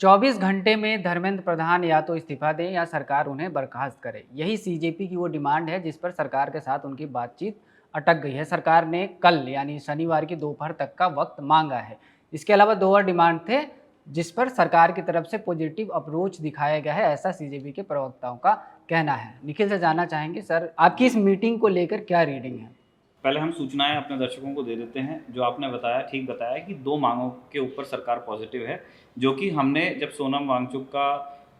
24 घंटे में धर्मेंद्र प्रधान या तो इस्तीफा दें या सरकार उन्हें बर्खास्त करे। यही सीजेपी की वो डिमांड है जिस पर सरकार के साथ उनकी बातचीत अटक गई है। सरकार ने कल यानी शनिवार की दोपहर तक का वक्त मांगा है। इसके अलावा दो और डिमांड थे जिस पर सरकार की तरफ से पॉजिटिव अप्रोच दिखाया गया है, ऐसा सीजेपी के प्रवक्ताओं का कहना है। निखिल से जानना चाहेंगे, सर आपकी इस मीटिंग को लेकर क्या रीडिंग है? पहले हम सूचनाएं अपने दर्शकों को दे देते हैं। जो आपने बताया ठीक बताया कि दो मांगों के ऊपर सरकार पॉजिटिव है, जो कि हमने जब सोनम वांगचुक का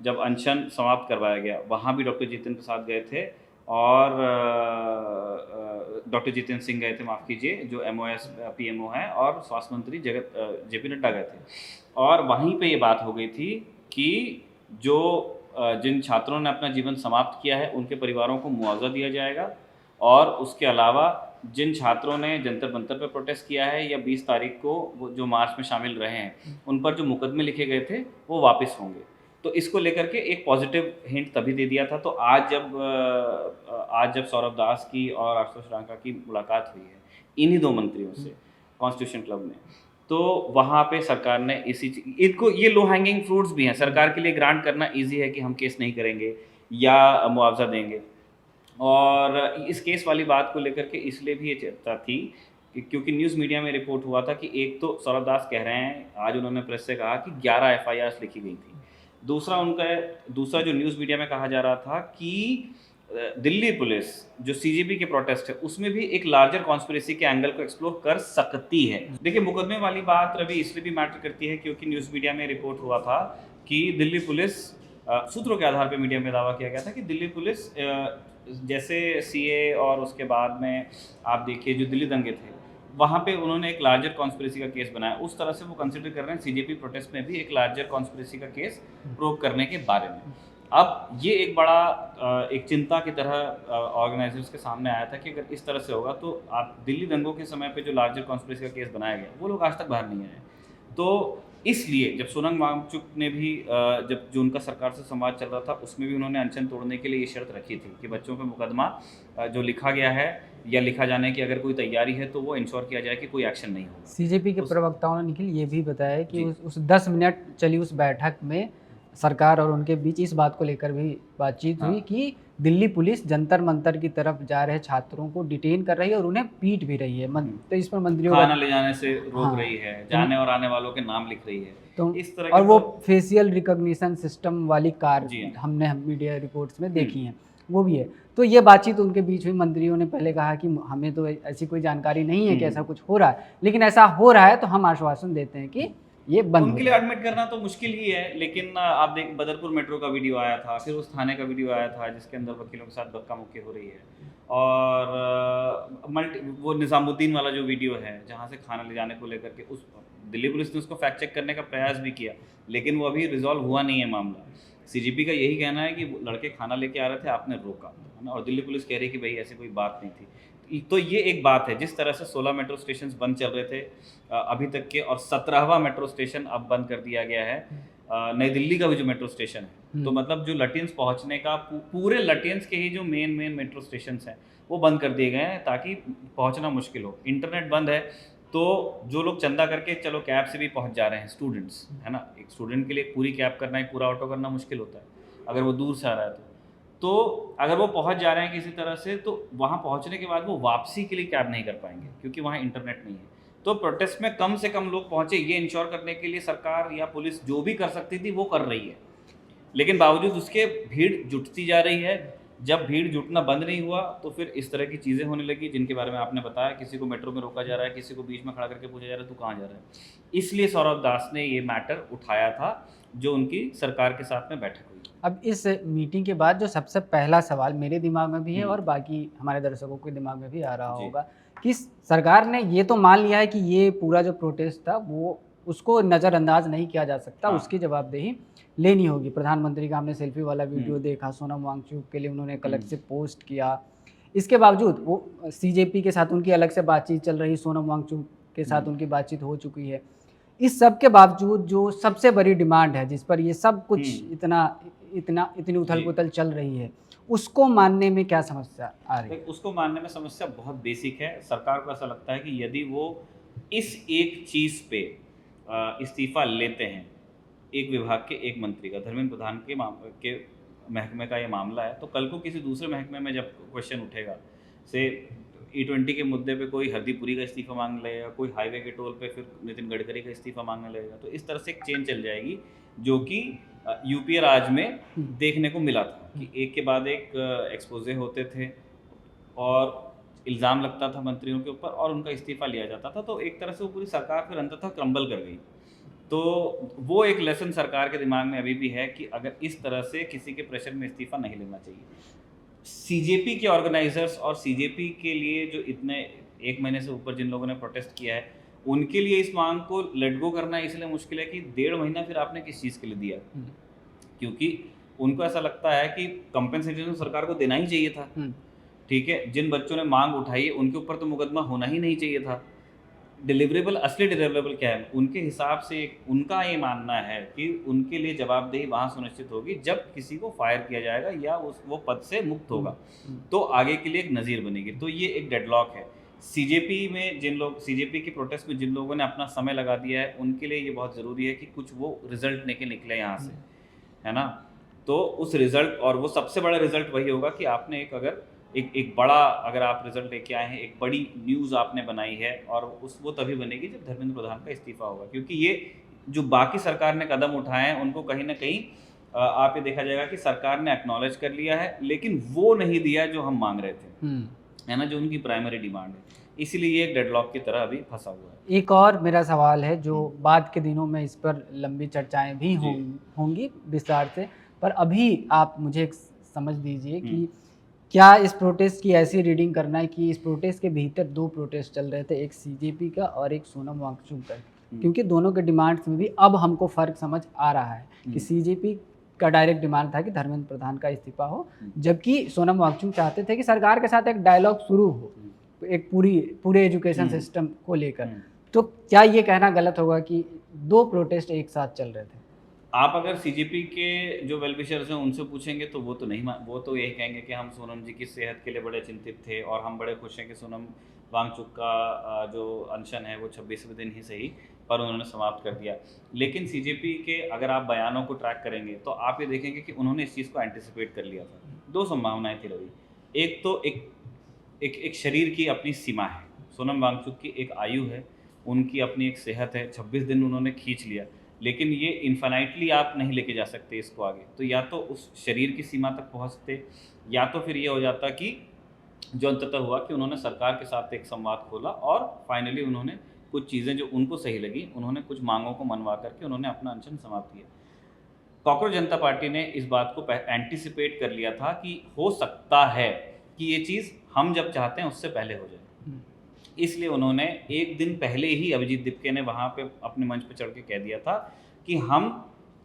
जब अनशन समाप्त करवाया गया वहाँ भी डॉक्टर जितेंद्र प्रसाद गए थे और डॉक्टर जितेंद्र सिंह गए थे, माफ़ कीजिए, जो MOS PMO हैं, और स्वास्थ्य मंत्री JP नड्डा गए थे। और वहीं पे ये बात हो गई थी कि जो जिन छात्रों ने अपना जीवन समाप्त किया है उनके परिवारों को मुआवजा दिया जाएगा, और उसके अलावा जिन छात्रों ने जंतर मंतर पर प्रोटेस्ट किया है या 20 तारीख को वो जो मार्च में शामिल रहे हैं उन पर जो मुकदमे लिखे गए थे वो वापस होंगे। तो इसको लेकर के एक पॉजिटिव हिंट तभी दे दिया था। तो आज जब सौरभ दास की और आशुतोष रांका की मुलाकात हुई है इन्हीं दो मंत्रियों से कॉन्स्टिट्यूशन क्लब में, तो वहाँ पे सरकार ने इनको ये लो हैंगिंग फ्रूट्स भी हैं। सरकार के लिए ग्रांट करना ईजी है कि हम केस नहीं करेंगे या मुआवजा देंगे। और इस केस वाली बात को लेकर के इसलिए भी ये चर्चा थी कि क्योंकि न्यूज़ मीडिया में रिपोर्ट हुआ था कि एक तो सौरभ दास कह रहे हैं, आज उन्होंने प्रेस से कहा कि 11 FIRs लिखी गई थी। दूसरा जो न्यूज़ मीडिया में कहा जा रहा था कि दिल्ली पुलिस जो CJP के प्रोटेस्ट है उसमें भी एक लार्जर कॉन्स्पिरेसी के एंगल को एक्सप्लोर कर सकती है। देखिए, मुकदमे वाली बात रवि इसलिए भी मैटर करती है क्योंकि न्यूज़ मीडिया में रिपोर्ट हुआ था कि दिल्ली पुलिस, सूत्रों के आधार पर मीडिया में दावा किया गया था कि दिल्ली पुलिस जैसे CA और उसके बाद में आप देखिए जो दिल्ली दंगे थे वहाँ पे उन्होंने एक लार्जर कॉन्स्पिरेसी का केस बनाया। उस तरह से वो कंसिडर कर रहे हैं CJP प्रोटेस्ट में भी एक लार्जर कॉन्स्पिरेसी का केस प्रूव करने के बारे में। अब ये एक बड़ा एक चिंता की तरह ऑर्गेनाइजर्स के सामने आया था कि अगर इस तरह से होगा तो आप दिल्ली दंगों के समय पे जो लार्जर कॉन्स्पिरेसी का केस बनाया गया वो लोग आज तक बाहर नहीं आए। तो इसलिए जब सोनम वांगचुक ने भी जब जो उनका सरकार से संवाद चल रहा था उसमें भी उन्होंने अनशन तोड़ने के लिए ये शर्त रखी थी कि बच्चों पे मुकदमा जो लिखा गया है या लिखा जाने की अगर कोई तैयारी है तो वो इंश्योर किया जाए कि कोई एक्शन नहीं होगा। सीजेपी के उस प्रवक्ताओं ने निखिल ये भी बताया कि जी उस 10 मिनट चली उस बैठक में सरकार और उनके बीच इस बात को लेकर भी बातचीत हुई हाँ कि दिल्ली पुलिस जंतर मंतर की तरफ जा रहे छात्रों को डिटेन कर रही है और उन्हें पीट भी रही है। तो इस पर मंत्रियों का खाना ले जाने से रोक हाँ, रही है, तो जाने और आने वालों के नाम लिख रही है, तो इस तरह और के वो तो फेशियल रिकॉग्निशन सिस्टम वाली कार जी हाँ। हमने मीडिया रिपोर्ट्स में देखी हैं, वो भी है। तो ये बातचीत उनके बीच हुई। मंत्रियों ने पहले कहा कि हमें तो ऐसी कोई जानकारी नहीं है कि ऐसा कुछ हो रहा है, लेकिन ऐसा हो रहा है तो हम आश्वासन देते हैं कि ये बंद हो उनके लिए जाएगा। एडमिट करना तो मुश्किल ही है, लेकिन आप देख बदरपुर मेट्रो का वीडियो आया था, फिर उस थाने का वीडियो आया था जिसके अंदर वकीलों के साथ धक्का मुक्की हो रही है, और मल्टी वो निज़ामुद्दीन वाला जो वीडियो है जहाँ से खाना ले जाने को लेकर के उस दिल्ली पुलिस ने उसको फैक्ट चेक करने का प्रयास भी किया, लेकिन वो अभी रिजॉल्व हुआ नहीं है मामला। CGP का यही कहना है कि वो लड़के खाना लेके आ रहे थे, आपने रोका, है ना, और दिल्ली पुलिस कह रही है कि भाई ऐसी कोई बात नहीं थी। तो ये एक बात है। जिस तरह से 16 मेट्रो स्टेशन बंद चल रहे थे अभी तक के, और 17वां मेट्रो स्टेशन अब बंद कर दिया गया है, नई दिल्ली का भी जो मेट्रो स्टेशन है, तो मतलब जो लटियंस पहुंचने का पूरे लटियंस के ही जो मेन मेट्रो स्टेशन हैं वो बंद कर दिए गए हैं ताकि पहुंचना मुश्किल हो। इंटरनेट बंद है, तो जो लोग चंदा करके चलो कैब से भी पहुंच जा रहे हैं, स्टूडेंट्स, है ना, एक स्टूडेंट के लिए पूरी कैब करना, एक पूरा ऑटो करना मुश्किल होता है अगर वो दूर से आ रहा है तो अगर वो पहुंच जा रहे हैं किसी तरह से, तो वहाँ पहुंचने के बाद वो वापसी के लिए कैब नहीं कर पाएंगे क्योंकि वहाँ इंटरनेट नहीं है। तो प्रोटेस्ट में कम से कम लोग पहुंचे, ये इंश्योर करने के लिए सरकार या पुलिस जो भी कर सकती थी वो कर रही है, लेकिन बावजूद उसके भीड़ जुटती जा रही है। जब भीड़ जुटना बंद नहीं हुआ तो फिर इस तरह की चीज़ें होने लगी जिनके बारे में आपने बताया। किसी को मेट्रो में रोका जा रहा है, किसी को बीच में खड़ा करके पूछा जा रहा है तू कहाँ जा रहा है। इसलिए सौरभ दास ने ये मैटर उठाया था जो उनकी सरकार के साथ में बैठक हुई। अब इस मीटिंग के बाद जो सबसे पहला सवाल मेरे दिमाग में भी है और हम्म, बाकी हमारे दर्शकों के दिमाग में भी आ रहा जी होगा कि सरकार ने ये तो मान लिया है कि ये पूरा जो प्रोटेस्ट था वो उसको नज़रअंदाज नहीं किया जा सकता, हाँ। उसकी जवाबदेही लेनी होगी। प्रधानमंत्री का हमने सेल्फी वाला हम्म, वीडियो देखा, सोनम वांगचुक के लिए उन्होंने एक अलग हम्म, से पोस्ट किया। इसके बावजूद वो सीजेपी के साथ उनकी अलग से बातचीत चल रही, सोनम वांगचुक के साथ हम्म, उनकी बातचीत हो चुकी है। इस सब के बावजूद जो सबसे बड़ी डिमांड है जिस पर ये सब कुछ हम्म, इतनी जी। उथल-पुथल चल रही है, उसको मानने में क्या समस्या आ रही है? देख, उसको मानने में समस्या बहुत बेसिक है। सरकार को ऐसा लगता है कि यदि वो इस एक चीज़ पे इस्तीफ़ा लेते हैं, एक विभाग के एक मंत्री का, धर्मेंद्र प्रधान के महकमे का ये मामला है, तो कल को किसी दूसरे महकमे में जब क्वेश्चन उठेगा, से E20 के मुद्दे पे कोई हरदीपुरी का इस्तीफा मांग लेगा, कोई हाईवे के टोल पे फिर नितिन गडकरी का इस्तीफा मांगने लगेगा, तो इस तरह से एक चेन चल जाएगी, जो कि यूपीए राज में देखने को मिला था कि एक के बाद एक एक्सपोजे होते थे और इल्ज़ाम लगता था मंत्रियों के ऊपर और उनका इस्तीफा लिया जाता था, तो एक तरह से वो पूरी सरकार फिर अंततः क्रम्बल कर गई। तो वो एक लेसन सरकार के दिमाग में अभी भी है कि अगर इस तरह से किसी के प्रेशर में इस्तीफा नहीं लेना चाहिए। सीजेपी के ऑर्गेनाइजर्स और सीजेपी के लिए जो इतने 1 महीने से ऊपर जिन लोगों ने प्रोटेस्ट किया है, उनके लिए इस मांग को लेट गो करना इसलिए मुश्किल है कि 1.5 महीना फिर आपने किस चीज़ के लिए दिया, क्योंकि उनको ऐसा लगता है कि कंपेंसेशन सरकार को देना ही चाहिए था। ठीक है, जिन बच्चों ने मांग उठाई उनके ऊपर तो मुकदमा होना ही नहीं चाहिए था। डिलीवरेबल, असली डिलीवरेबल क्या है उनके हिसाब से, उनका ये मानना है कि उनके लिए जवाबदेही वहाँ सुनिश्चित होगी जब किसी को फायर किया जाएगा या वो पद से मुक्त होगा, तो आगे के लिए एक नज़ीर बनेगी। तो ये एक डेडलॉक है। सीजेपी में जिन लोग, सीजेपी की प्रोटेस्ट में जिन लोगों ने अपना समय लगा दिया है, उनके लिए ये बहुत ज़रूरी है कि कुछ वो रिजल्ट निकले यहाँ से, है ना। तो उस रिजल्ट, और वो सबसे बड़ा रिजल्ट वही होगा कि आपने एक बड़ा, अगर आप रिजल्ट लेके आए हैं, एक बड़ी न्यूज़ आपने बनाई है, और वो तभी बनेगी जब धर्मेंद्र प्रधान का इस्तीफा होगा, क्योंकि ये जो बाकी सरकार ने कदम उठाए हैं उनको कहीं ना कहीं आप ये देखा जाएगा कि सरकार ने एक्नॉलेज कर लिया है, लेकिन वो नहीं दिया जो हम मांग रहे थे, है ना, जो उनकी प्राइमरी डिमांड है। इसीलिए ये एक डेडलॉक की तरह अभी फंसा हुआ है। एक और मेरा सवाल है, जो बाद के दिनों में इस पर लंबी चर्चाएं भी होंगी विस्तार से, पर अभी आप मुझे एक समझ दीजिए कि क्या इस प्रोटेस्ट की ऐसी रीडिंग करना है कि इस प्रोटेस्ट के भीतर 2 प्रोटेस्ट चल रहे थे, एक सीजेपी का और एक सोनम वांगचुक का, क्योंकि दोनों के डिमांड्स में भी अब हमको फ़र्क समझ आ रहा है कि सीजेपी का डायरेक्ट डिमांड था कि धर्मेंद्र प्रधान का इस्तीफा हो, जबकि सोनम वांगचुक चाहते थे कि सरकार के साथ एक डायलॉग शुरू हो, एक पूरे एजुकेशन सिस्टम को लेकर। तो क्या ये कहना गलत होगा कि 2 प्रोटेस्ट एक साथ चल रहे थे? आप अगर सीजेपी के जो वेलविशर्स हैं उनसे पूछेंगे तो वो तो यही कहेंगे कि हम सोनम जी की सेहत के लिए बड़े चिंतित थे और हम बड़े खुश हैं कि सोनम वांगचुक का जो अनशन है वो 26वें दिन ही सही पर उन्होंने समाप्त कर दिया। लेकिन सीजेपी के अगर आप बयानों को ट्रैक करेंगे तो आप ये देखेंगे कि उन्होंने इस चीज़ को एंटिसिपेट कर लिया था। 2 संभावनाएं थी रवि। एक तो एक शरीर की अपनी सीमा है, सोनम वांगचुक की एक आयु है, उनकी अपनी एक सेहत है, 26 दिन उन्होंने खींच लिया, लेकिन ये इन्फिनाइटली आप नहीं लेके जा सकते इसको आगे। तो या तो उस शरीर की सीमा तक पहुंचते, या तो फिर ये हो जाता कि जो अंततः हुआ कि उन्होंने सरकार के साथ एक संवाद खोला और फाइनली उन्होंने कुछ चीज़ें जो उनको सही लगी, उन्होंने कुछ मांगों को मनवा करके उन्होंने अपना अनशन समाप्त किया। कॉकरोच जनता पार्टी ने इस बात को एंटिसिपेट कर लिया था कि हो सकता है कि ये चीज़ हम जब चाहते हैं उससे पहले हो जाए, इसलिए उन्होंने एक दिन पहले ही अभिजीत दिपके ने वहाँ पे अपने मंच पे चढ़ के कह दिया था कि हम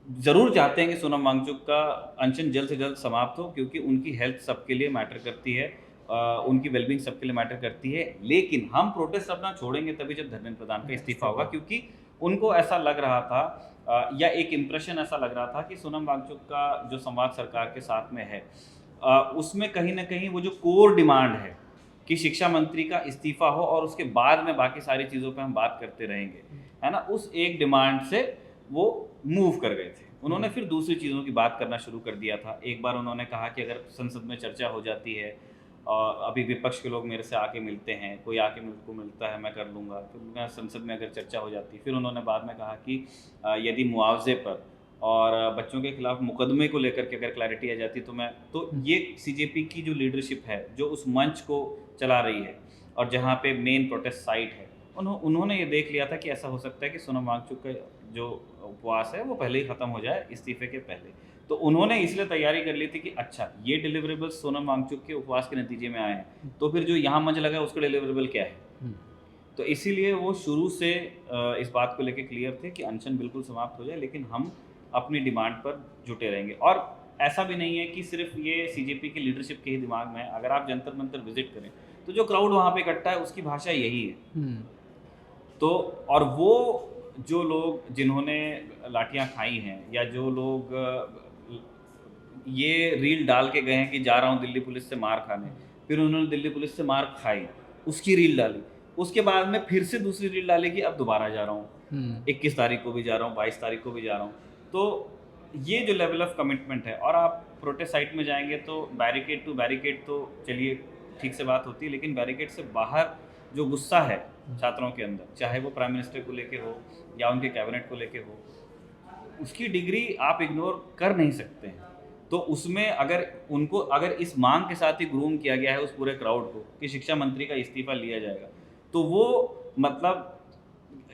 ज़रूर चाहते हैं कि सोनम वांगचुक का अनशन जल्द से जल्द समाप्त हो, क्योंकि उनकी हेल्थ सबके लिए मैटर करती है, उनकी वेलबींग सबके लिए मैटर करती है। लेकिन हम प्रोटेस्ट अपना छोड़ेंगे तभी जब धर्मेंद्र प्रधान का इस्तीफा होगा, क्योंकि उनको ऐसा लग रहा था या एक इम्प्रेशन ऐसा लग रहा था कि सोनम वांगचुक का जो संवाद सरकार के साथ में है उसमें कहीं ना कहीं वो जो कोर डिमांड है कि शिक्षा मंत्री का इस्तीफा हो और उसके बाद में बाकी सारी चीज़ों पे हम बात करते रहेंगे, है ना, उस एक डिमांड से वो मूव कर गए थे। उन्होंने फिर दूसरी चीज़ों की बात करना शुरू कर दिया था। एक बार उन्होंने कहा कि अगर संसद में चर्चा हो जाती है और अभी विपक्ष के लोग मेरे से आके मिलते हैं, कोई आके मेरे को मिलता है मैं कर लूँगा, फिर संसद में अगर चर्चा हो जाती है। फिर उन्होंने बाद में कहा कि यदि मुआवजे पर और बच्चों के खिलाफ मुकदमे को लेकर के अगर क्लैरिटी आ जाती तो ये सीजेपी की जो लीडरशिप है जो उस मंच को चला रही है और जहाँ पे मेन प्रोटेस्ट साइट है, उन्होंने ये देख लिया था कि ऐसा हो सकता है कि सोनम वांगचुक का जो उपवास है वो पहले ही ख़त्म हो जाए इस्तीफे के पहले। तो उन्होंने इसलिए तैयारी कर ली थी कि अच्छा ये डिलीवरेबल्स सोनम वांगचुक के उपवास के नतीजे में आए हैं, तो फिर जो यहाँ मंच लगा उसका डिलीवरेबल क्या है। तो इसीलिए वो शुरू से इस बात को लेकर क्लियर थे कि अनशन बिल्कुल समाप्त हो जाए, लेकिन हम अपनी डिमांड पर जुटे रहेंगे। और ऐसा भी नहीं है कि सिर्फ ये सीजेपी की लीडरशिप के ही दिमाग में है। अगर आप जंतर मंतर विजिट करें तो जो क्राउड वहाँ पे इकट्ठा है उसकी भाषा यही है। तो और वो जो लोग जिन्होंने लाठियाँ खाई हैं या जो लोग ये रील डाल के गए हैं कि जा रहा हूँ दिल्ली पुलिस से मार खाने, फिर उन्होंने दिल्ली पुलिस से मार खाई, उसकी रील डाली, उसके बाद में फिर से दूसरी रील डाली कि अब दोबारा जा रहा हूँ, 21 तारीख को भी जा रहा हूँ, 22 तारीख को भी जा रहा हूँ। तो ये जो लेवल ऑफ कमिटमेंट है, और आप प्रोटेस्ट साइट में जाएंगे तो बैरिकेड टू बैरिकेड तो चलिए ठीक से बात होती है, लेकिन बैरिकेड से बाहर जो गुस्सा है छात्रों के अंदर, चाहे वो प्राइम मिनिस्टर को लेके हो या उनके कैबिनेट को लेके हो, उसकी डिग्री आप इग्नोर कर नहीं सकते हैं। तो उसमें अगर इस मांग के साथ ही ग्रूम किया गया है उस पूरे क्राउड को कि शिक्षा मंत्री का इस्तीफा लिया जाएगा, तो वो मतलब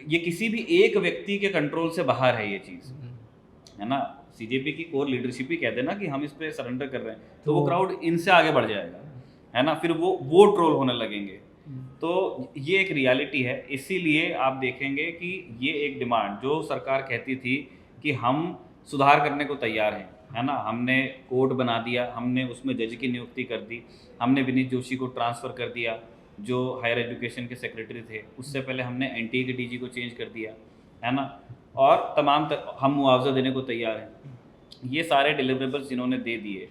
ये किसी भी एक व्यक्ति के कंट्रोल से बाहर है ये चीज़, है ना। सीजेपी की कोर लीडरशिप ही कह देना कि हम इस पे सरेंडर कर रहे हैं, तो वो क्राउड इनसे आगे बढ़ जाएगा, है ना, फिर वो ट्रोल होने लगेंगे। तो ये एक रियलिटी है। इसीलिए आप देखेंगे कि ये एक डिमांड जो सरकार कहती थी कि हम सुधार करने को तैयार हैं, है ना, हमने कोड बना दिया, हमने उसमें जज की नियुक्ति कर दी, हमने विनीत जोशी को ट्रांसफ़र कर दिया जो हायर एजुकेशन के सेक्रेटरी थे, उससे पहले हमने एनटीए के डीजी को चेंज कर दिया, है ना, और हम मुआवजा देने को तैयार हैं। ये सारे डिलीवरेबल्स जिन्होंने दे दिए,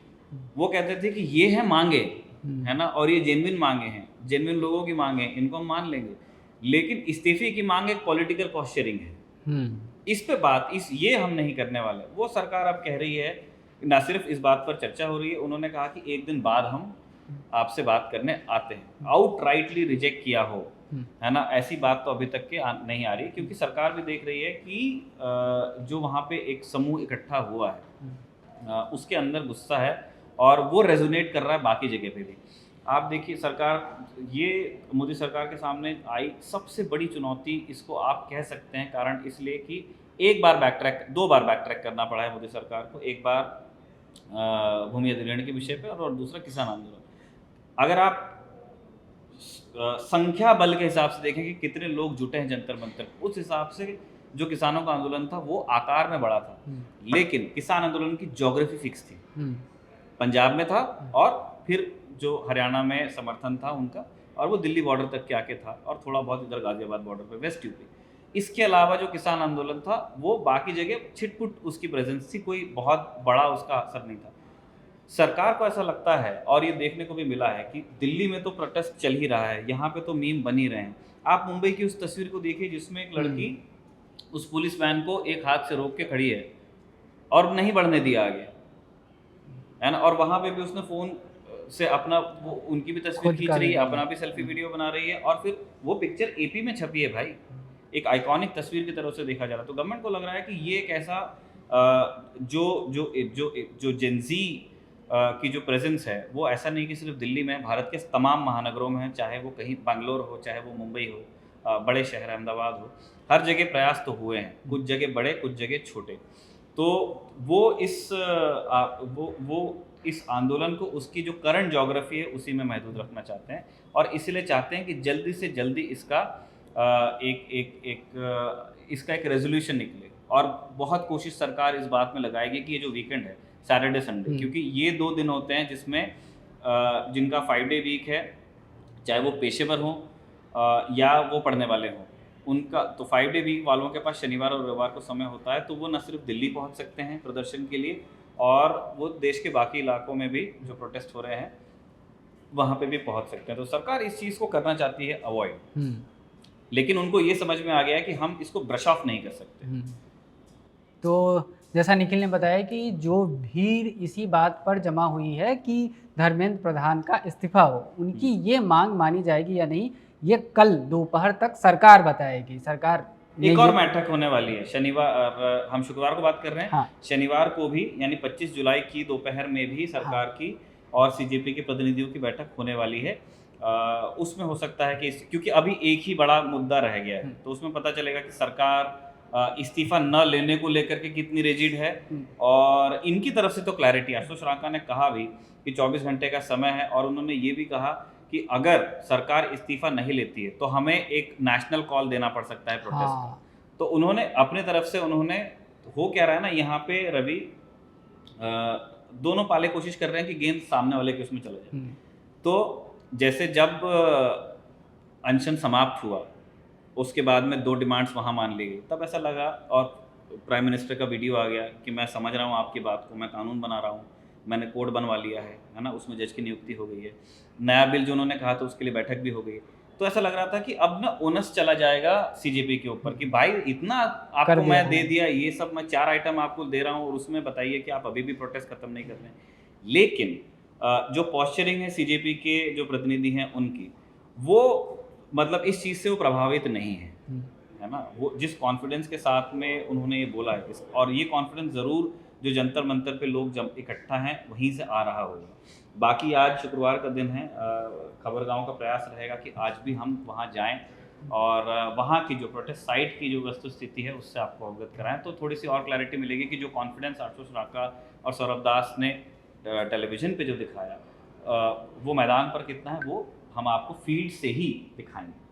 वो कहते थे कि ये है मांगे, है ना, और ये जेन्युइन मांगे हैं, जेन्युइन लोगों की मांगे हैं, इनको हम मान लेंगे। लेकिन इस्तीफे की मांग एक पॉलिटिकल पॉस्चरिंग है, इस पे ये हम नहीं करने वाले। वो सरकार अब कह रही है, ना सिर्फ इस बात पर चर्चा हो रही है, उन्होंने कहा कि एक दिन बाद हम आपसे बात करने आते हैं। आउटराइटली रिजेक्ट किया हो, है ना, ऐसी बात तो अभी तक के नहीं आ रही, क्योंकि सरकार भी देख रही है कि जो वहाँ पे एक समूह इकट्ठा हुआ है उसके अंदर गुस्सा है और वो रेजोनेट कर रहा है बाकी जगह पे भी। आप देखिए ये मोदी सरकार के सामने आई सबसे बड़ी चुनौती, इसको आप कह सकते हैं कारण इसलिए कि दो बार बैक ट्रैक करना पड़ा है मोदी सरकार को। एक बार भूमि अधिग्रहण के विषय पे और दूसरा किसान आंदोलन। अगर आप संख्या बल के हिसाब से देखें कि कितने लोग जुटे हैं जंतर मंतर, उस हिसाब से जो किसानों का आंदोलन था वो आकार में बड़ा था, लेकिन किसान आंदोलन की ज्योग्राफी फिक्स थी, पंजाब में था और फिर जो हरियाणा में समर्थन था उनका, और वो दिल्ली बॉर्डर तक के आके था, और थोड़ा बहुत इधर गाजियाबाद बॉर्डर पे वेस्ट यूपी। इसके अलावा जो किसान आंदोलन था वो बाकी जगह छिटपुट उसकी प्रेजेंस थी, कोई बहुत बड़ा उसका असर नहीं था। सरकार को ऐसा लगता है, और ये देखने को भी मिला है कि दिल्ली में तो प्रोटेस्ट चल ही रहा है, यहाँ पे तो मीम बन ही रहे हैं। आप मुंबई की उस तस्वीर को देखिए जिसमें एक लड़की उस पुलिस वैन को एक हाथ से रोक के खड़ी है और नहीं बढ़ने दिया आगे, है ना, और वहाँ पे भी उसने फ़ोन से उनकी भी तस्वीर खींच रही है, अपना भी सेल्फी वीडियो बना रही है, और फिर वो पिक्चर एपी में छपी है भाई, एक आइकॉनिक तस्वीर की तरह से देखा जा रहा है। तो गवर्नमेंट को लग रहा है कि ये एक ऐसा जो जेंजी की जो प्रेजेंस है वो ऐसा नहीं कि सिर्फ दिल्ली में, भारत के तमाम महानगरों में है, चाहे वो कहीं बैंगलोर हो, चाहे वो मुंबई हो, बड़े शहर अहमदाबाद हो, हर जगह प्रयास तो हुए हैं, कुछ जगह बड़े कुछ जगह छोटे। तो वो इस आंदोलन को उसकी जो करंट ज्योग्राफी है उसी में महदूद रखना चाहते हैं, और इसलिए चाहते हैं कि जल्दी से जल्दी इसका इसका एक रेजोल्यूशन निकले। और बहुत कोशिश सरकार इस बात में लगाएगी कि ये जो वीकेंड है सैटरडे संडे, क्योंकि ये 2 दिन होते हैं जिसमें जिनका 5 डे वीक है, चाहे वो पेशेवर हों या वो पढ़ने वाले हों, उनका तो 5 डे वीक वालों के पास शनिवार और रविवार को समय होता है, तो वो न सिर्फ दिल्ली पहुंच सकते हैं प्रदर्शन के लिए, और वो देश के बाकी इलाकों में भी जो प्रोटेस्ट हो रहे हैं वहाँ पे भी पहुँच सकते हैं। तो सरकार इस चीज़ को करना चाहती है अवॉइड, लेकिन उनको ये समझ में आ गया है कि हम इसको ब्रश ऑफ नहीं कर सकते। तो जैसा निखिल ने बताया कि जो भीड़ इसी बात पर जमा हुई है कि धर्मेंद्र प्रधान का इस्तीफा हो, उनकी ये मांग मानी जाएगी या नहीं, ये कल दोपहर तक सरकार बताएगी। सरकार एक और बैठक होने वाली है शनिवार, हम शुक्रवार को बात कर रहे हैं, हाँ। शनिवार को भी यानी 25 जुलाई की दोपहर में भी सरकार की और सीजेपी के प्रतिनिधियों की बैठक होने वाली है। उसमें हो सकता है कि क्योंकि अभी एक ही बड़ा मुद्दा रह गया है, तो उसमें पता चलेगा कि सरकार इस्तीफा न लेने को लेकर के कितनी रिजिड है, और इनकी तरफ से तो क्लैरिटी, आशुतोष रांका ने कहा भी कि 24 घंटे का समय है, और उन्होंने ये भी कहा कि अगर सरकार इस्तीफा नहीं लेती है तो हमें एक नेशनल कॉल देना पड़ सकता है प्रोटेस्ट का। तो उन्होंने अपने तरफ से हो क्या रहा है ना, यहाँ पे रवि दोनों पाले कोशिश कर रहे हैं कि गेंद सामने वाले के उसमें चले जाए। तो जैसे जब अनशन समाप्त हुआ उसके बाद में 2 डिमांड्स वहाँ मान ली गई, तब ऐसा लगा, और प्राइम मिनिस्टर का वीडियो आ गया कि मैं समझ रहा हूँ आपकी बात को, मैं कानून बना रहा हूँ, मैंने कोड बनवा लिया है ना, उसमें जज की नियुक्ति हो गई है, नया बिल जो उन्होंने कहा था उसके लिए बैठक भी हो गई। तो ऐसा लग रहा था कि अब ना ओनस चला जाएगा सीजेपी के ऊपर कि भाई इतना कर आपको दिया मैं है। दे दिया, ये सब मैं 4 आइटम आपको दे रहा हूँ और उसमें बताइए कि आप अभी भी प्रोटेस्ट खत्म नहीं कर रहे हैं। लेकिन जो पॉस्चरिंग है सीजेपी के जो प्रतिनिधि हैं उनकी, वो मतलब इस चीज़ से वो प्रभावित नहीं है, है ना? वो जिस कॉन्फिडेंस के साथ में उन्होंने ये बोला है और ये कॉन्फिडेंस ज़रूर जो जंतर मंतर पे लोग जब इकट्ठा हैं वहीं से आ रहा होगा। बाकी आज शुक्रवार का दिन है, खबरगांव का प्रयास रहेगा कि आज भी हम वहाँ जाएं और वहाँ की जो प्रोटेस्ट साइट की जो वस्तु स्थिति है उससे आपको अवगत कराएं, तो थोड़ी सी और क्लैरिटी मिलेगी कि जो कॉन्फिडेंस आशुतोष राका और सौरभ दास ने टेलीविज़न पे जो दिखाया वो मैदान पर कितना है, वो हम आपको फील्ड से ही दिखाएंगे।